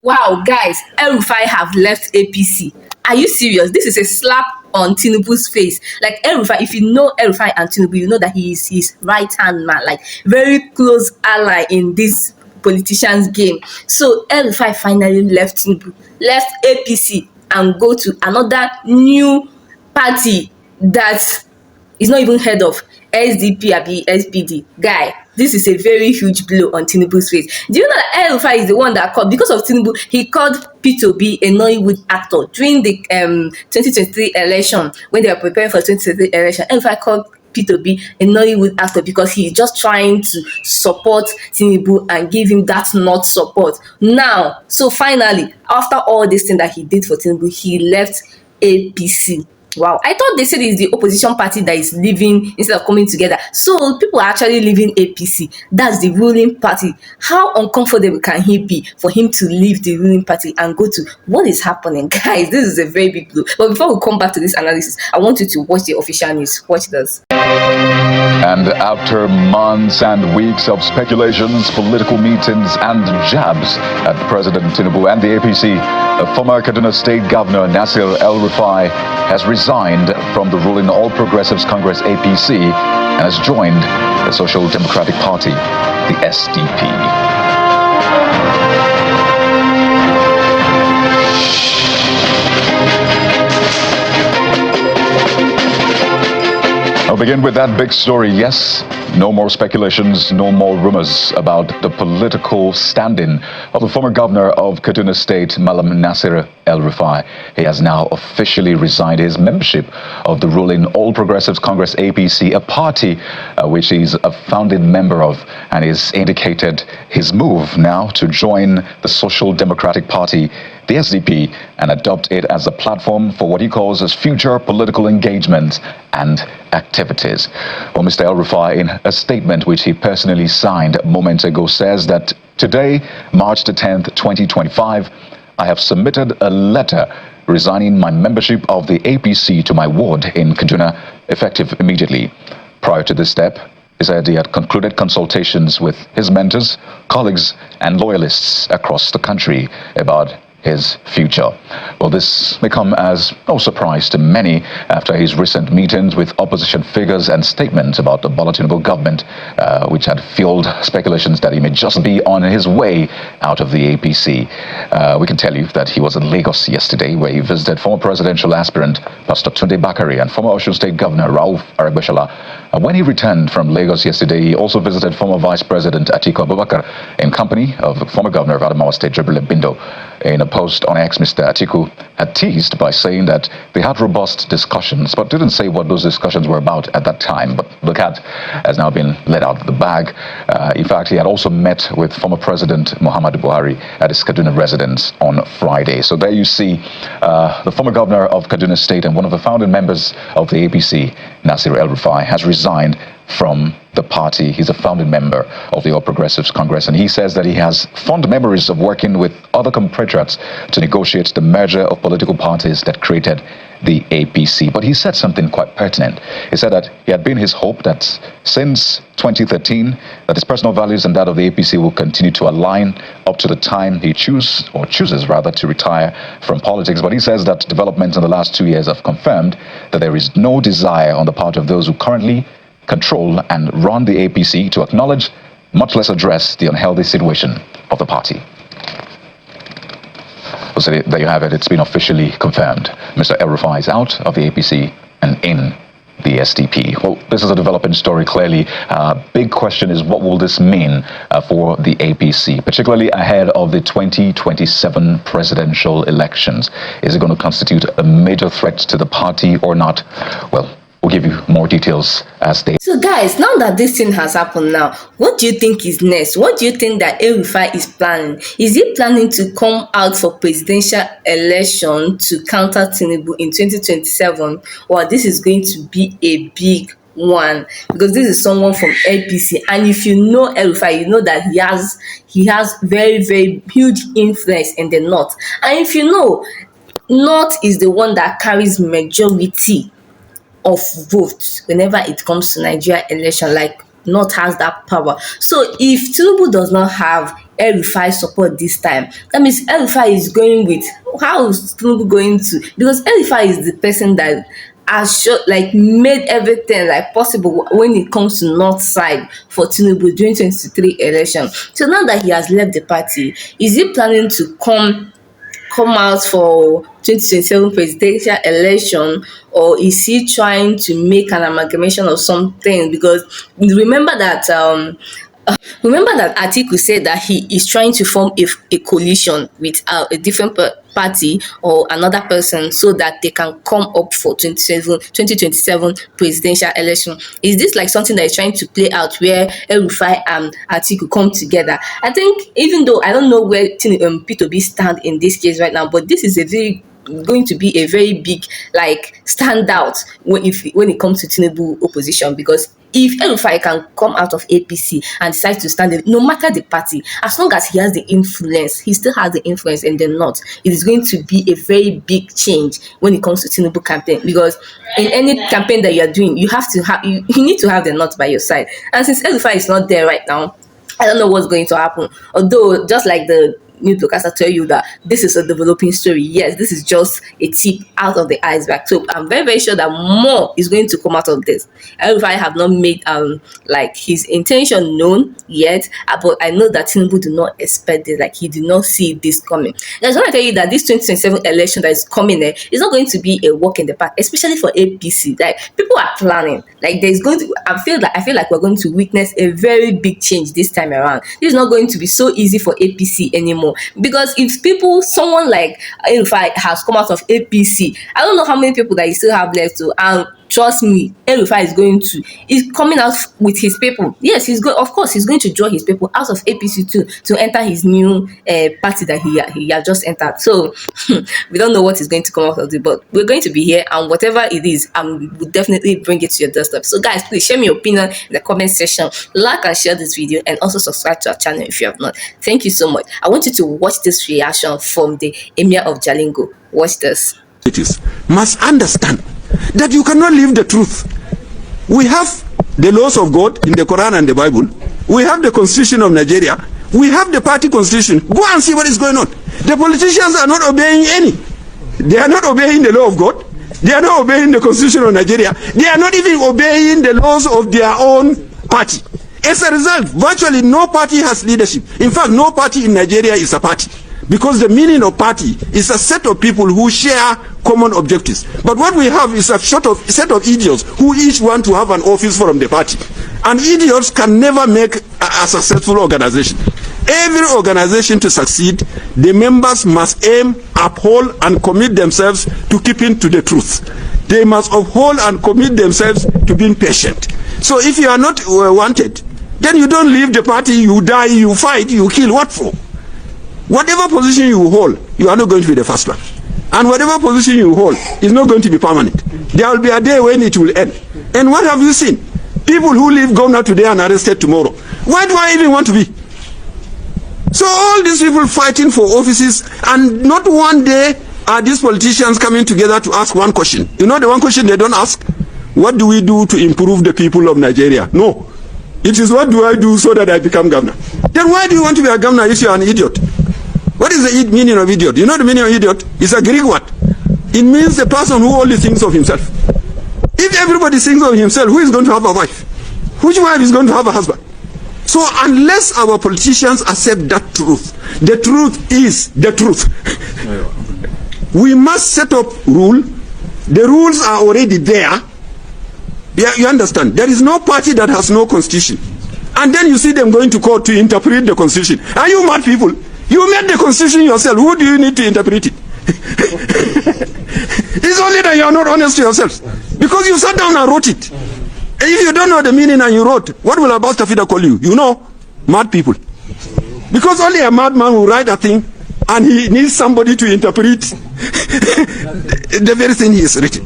Wow, guys, El-Rufai have left APC. Are you serious? This is a slap on Tinubu's face. Like El-Rufai, if you know El-Rufai and Tinubu, you know that he is his right hand man, like very close ally in this politician's game. So El-Rufai finally left Tinubu, left APC, and go to another new party that is not even heard of, SDP abi SPD. Guy, this is a very huge blow on Tinubu's face. Do you know that El-Rufai is the one that called, because of Tinubu, he called P2B a Nollywood actor during the 2023 election, when they were preparing for 2023 election. El-Rufai called P2B a Nollywood actor because he's just trying to support Tinubu and give him that not support. Now, so finally, after all this thing that he did for Tinubu, he left APC. Wow, I thought they said it's the opposition party that is leaving instead of coming together. So people are actually leaving APC. That's the ruling party. How uncomfortable can he be for him to leave the ruling party and go to what is happening? Guys, this is a very big blow. But before we come back to this analysis, I want you to watch the official news. Watch this. And after months and weeks of speculations, political meetings, and jabs at President Tinubu and the APC, former Kaduna State Governor Nasir El-Rufai has resigned from the ruling All Progressives Congress APC and has joined the Social Democratic Party, the SDP. I'll begin with that big story. Yes, no more speculations, no more rumors about the political standing of the former governor of Kaduna State, Malam Nasir El-Rufai. He has now officially resigned his membership of the ruling All Progressives Congress APC, a party which he's a founding member of, and he's indicated his move now to join the Social Democratic Party, the SDP, and adopt it as a platform for what he calls his future political engagement and activities. Well, Mr. El-Rufai, in a statement which he personally signed moments ago, says that today, March the 10th, 2025, I have submitted a letter resigning my membership of the APC to my ward in Kaduna, effective immediately. Prior to this step, he said he had concluded consultations with his mentors, colleagues, and loyalists across the country about his future. Well, this may come as no surprise to many after his recent meetings with opposition figures and statements about the Bola Tinubu government, which had fueled speculations that he may just be on his way out of the APC. We can tell you that he was in Lagos yesterday, where he visited former presidential aspirant Pastor Tunde Bakari and former Osun State Governor Rauf Aregbesola. When he returned from Lagos yesterday, he also visited former Vice President Atiku Abubakar in company of former Governor of Adamawa State, Jibril Bindo. In a post on X, Mr. Atiku had teased by saying that they had robust discussions, but didn't say what those discussions were about at that time. But the cat has now been let out of the bag. In fact, he had also met with former President Muhammadu Buhari at his Kaduna residence on Friday. So there you see the former governor of Kaduna State and one of the founding members of the APC, Nasir El-Rufai, has resigned from the party. He's a founding member of the All Progressives Congress, and he says that he has fond memories of working with other compatriots to negotiate the merger of political parties that created the APC. But he said something quite pertinent. He said that it had been his hope that since 2013, that his personal values and that of the APC will continue to align up to the time he chooses to retire from politics. But he says that developments in the last 2 years have confirmed that there is no desire on the part of those who currently control and run the APC to acknowledge, much less address, the unhealthy situation of the party. So there you have it. It's been officially confirmed. Mr. El-Rufai is out of the APC and in the SDP. Well, this is a developing story, clearly. Big question is, what will this mean for the APC, particularly ahead of the 2027 presidential elections? Is it going to constitute a major threat to the party or not? Well, we'll give you more details as they... So guys, now that this thing has happened now, what do you think is next? What do you think that El-Rufai is planning? Is he planning to come out for presidential election to counter Tinubu in 2027? Or this is going to be a big one? Because this is someone from APC, and if you know El-Rufai, you know that he has very, very huge influence in the north. And if you know, north is the one that carries majority of votes whenever it comes to Nigeria election. Like, North has that power. So if Tinubu does not have El-Rufai support this time. That means El-Rufai is going with, how is Tinubu going to? Because El-Rufai is the person that has made everything possible when it comes to North side for Tinubu during 2023 election. So now that he has left the party, is he planning to come out for 2027 presidential election, or is he trying to make an amalgamation of something? Because remember that Atiku said that he is trying to form a coalition with a different party or another person so that they can come up for 2027 presidential election. Is this something that is trying to play out where El-Rufai and Atiku come together? I think, even though I don't know where P2B stand in this case right now, but this is going to be a very big standout when it comes to Tinubu opposition, because if El-Rufai can come out of APC and decide to stand, no matter the party, as long as he has the influence, he still has the influence in the North, it is going to be a very big change when it comes to Tinubu campaign. Because in any campaign that you are doing, you need to have the North by your side. And since El-Rufai is not there right now, I don't know what's going to happen. Although, just like the new broadcaster tell you that this is a developing story, yes, this is just a tip out of the iceberg. So I'm very, very sure that more is going to come out of this. El-Rufai have not made his intention known yet, but I know that Tinubu do not expect this. He did not see this coming. I just want to tell you that this 2027 election that is coming is not going to be a walk in the park, especially for APC. People are planning. There's going to, I feel like we're going to witness a very big change this time around. This is not going to be so easy for APC anymore. Because if someone like El-Rufai has come out of APC, I don't know how many people that you still have left to, and trust me, El-Rufai is coming out with his people. Yes, of course he's going to draw his people out of APC too, to enter his new party that he has just entered. So we don't know what is going to come out of it, but we're going to be here, and whatever it is, we'll definitely bring it to your doorstep. So guys, please share me your opinion in the comment section, like and share this video, and also subscribe to our channel if you have not. Thank you so much. I want you to watch this reaction from the Emir of Jalingo. Watch this. It is must understand that you cannot live the truth. We have the laws of God in the Quran and the Bible. We have the Constitution of Nigeria. We have the party constitution. Go and see what is going on. The politicians are not obeying any. They are not obeying the law of God. They are not obeying the Constitution of Nigeria. They are not even obeying the laws of their own party. As a result, virtually no party has leadership. In fact, no party in Nigeria is a party. Because the meaning of party is a set of people who share common objectives. But what we have is a set of idiots who each want to have an office from the party. And idiots can never make a successful organization. Every organization to succeed, the members must aim, uphold, and commit themselves to keeping to the truth. They must uphold and commit themselves to being patient. So if you are not wanted, then you don't leave the party, you die, you fight, you kill. What for? Whatever position you hold, you are not going to be the first one. And whatever position you hold is not going to be permanent. There will be a day when it will end. And what have you seen? People who leave governor today and arrested tomorrow. Why do I even want to be? So all these people fighting for offices, and not one day are these politicians coming together to ask one question. You know the one question they don't ask? What do we do to improve the people of Nigeria? No. It is what do I do so that I become governor? Then why do you want to be a governor if you are an idiot? What is the meaning of idiot? You know the meaning of idiot? It's a Greek word. It means a person who only thinks of himself. If everybody thinks of himself, who is going to have a wife? Which wife is going to have a husband? So unless our politicians accept that truth, the truth is the truth. We must set up rule. The rules are already there. Yeah, you understand? There is no party that has no constitution. And then you see them going to court to interpret the constitution. Are you mad people? You made the constitution yourself. Who do you need to interpret it? It's only that you are not honest to yourselves. Because you sat down and wrote it. If you don't know the meaning and you wrote, what will Abbas Tafida call you? You know, mad people. Because only a madman will write a thing and he needs somebody to interpret the very thing he has written.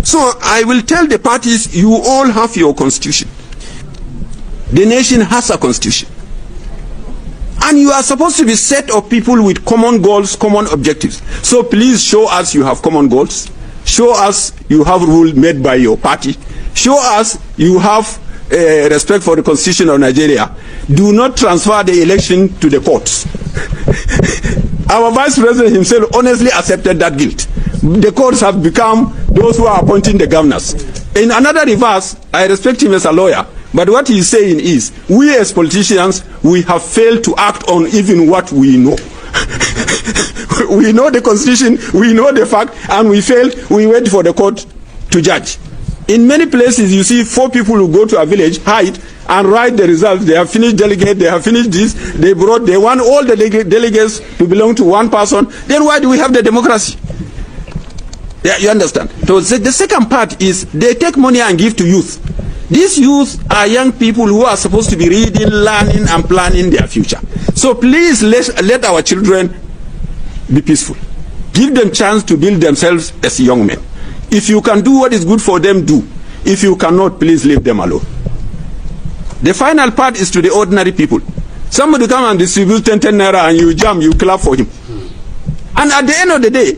So I will tell the parties, you all have your constitution. The nation has a constitution. And you are supposed to be a set of people with common goals, common objectives. So please show us you have common goals. Show us you have rules made by your party. Show us you have respect for the constitution of Nigeria, do not transfer the election to the courts. Our vice president himself honestly accepted that guilt. The courts have become those who are appointing the governors. In another reverse, I respect him as a lawyer, but what he's saying is, we as politicians, we have failed to act on even what we know. We know the constitution, we know the fact, and we failed. We wait for the court to judge. In many places, you see 4 people who go to a village, hide, and write the results. They have finished delegate, they have finished this, they want all the delegates to belong to one person. Then why do we have the democracy? Yeah, you understand? So the second part is they take money and give to youth. These youth are young people who are supposed to be reading, learning, and planning their future. So please let our children be peaceful. Give them chance to build themselves as young men. If you can do what is good for them, do. If you cannot, please leave them alone. The final part is to the ordinary people. Somebody come and distribute 10 naira and you jump, you clap for him. And at the end of the day,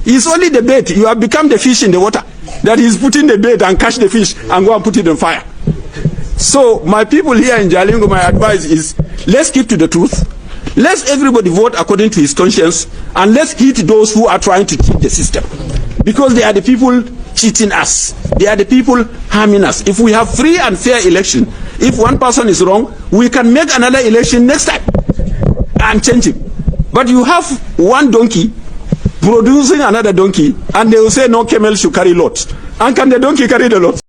it's only the bait. You have become the fish in the water. That he's putting the bait and catch the fish and go and put it on fire. So my people here in Jalingo, my advice is, let's keep to the truth. Let's everybody vote according to his conscience, and let's hit those who are trying to cheat the system. Because they are the people cheating us. They are the people harming us. If we have free and fair election, if one person is wrong, we can make another election next time and change him. But you have one donkey producing another donkey, and they will say no camel should carry lots. And can the donkey carry the lots?